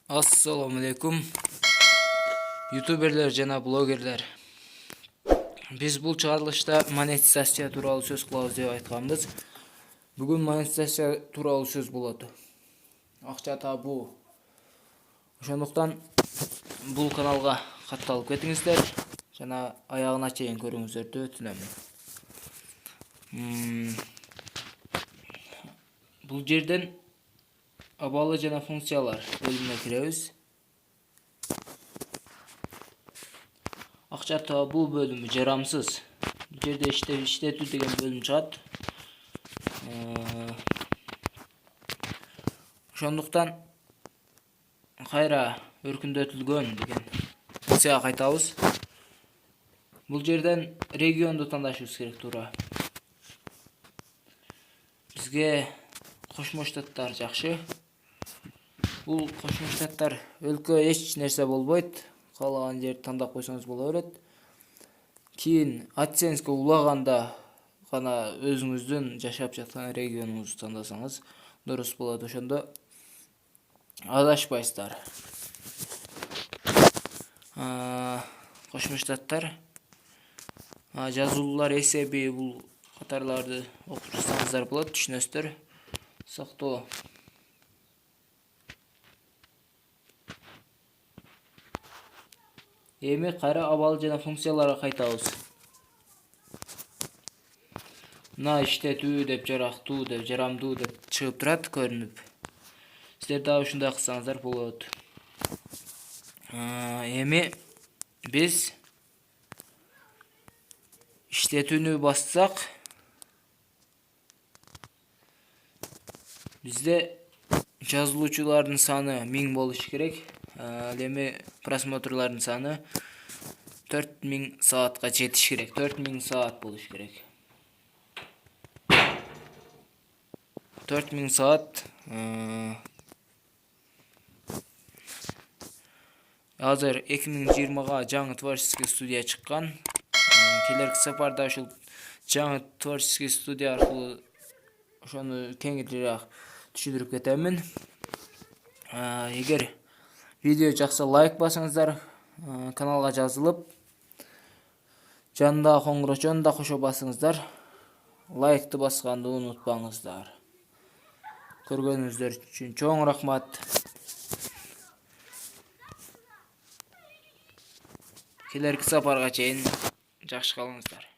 Assalamu alaikum. Youtuberler жана блогерлер. Biz бул чыгарылышта монетизация тууралуу сөз кылабыз деп айтканбыз. Бүгүн монетизация тууралуу сөз болот. Акча табуу. Ошондуктан бул каналга катталып кетиңиздер жана аягына чейин көрүңүздөрдү өтүнөм. Бул жерден абалы жана функциялар бөлүмүнө киребиз. Акча табуу бөлүмү жарамсыз. Бул жерде иштетүү деген бөлүм чыгат. Ошондуктан кайра өркүндөтүлгөн деген опцияга кайтабыз. Бул жерден регионду тандашыбыз керек туура. Бизге Кошмо Штаттар жакшы. Бул Кошмо Штаттар өлкө эч нерсе болбойт. Каалаган жерди тандап койсоңуз боло берет. Кийин AdSense'ге улаганда гана өзүңүздүн жашап жаткан регионуңузду тандасаңыз дурус болот. Ошондо адашпайсыздар. Кошмо Штаттар жазуулар эсеби бул катарларды окуп жатсаңыздар болот, түшүнөсүздөр. Сактоо. Эми кайра абал жана функцияларга кайтабыз. Мына иштетүү деп, жарактуу деп, жарамдуу деп чыгып турат көрүнүп. Сиздер дагы ушундай кылсаңыздар болот. Эми биз иштетүүнү бассак, бизде жазылуучулардын саны 1000 болуш керек. Ал эми просмотрлардын саны 4000 саатка жетиш керек. 4000 саат болуш керек. 4000 саат. Азыр 2020-га жаңы творческий студия чыккан. Келерки сапарда ушул жаңы творческий студия аркылуу ошону кеңирээк түшүндүрүп кетемин. Эгер видео жакса лайк басыңыздар, каналга жазылып, жанындагы коңгурочону да кошо басыңыздар. Лайкты басканды унутпаңыздар. Көргөнүңүздөр үчүн чоң рахмат. Келерки сапарга чейин жакшы калыңыздар.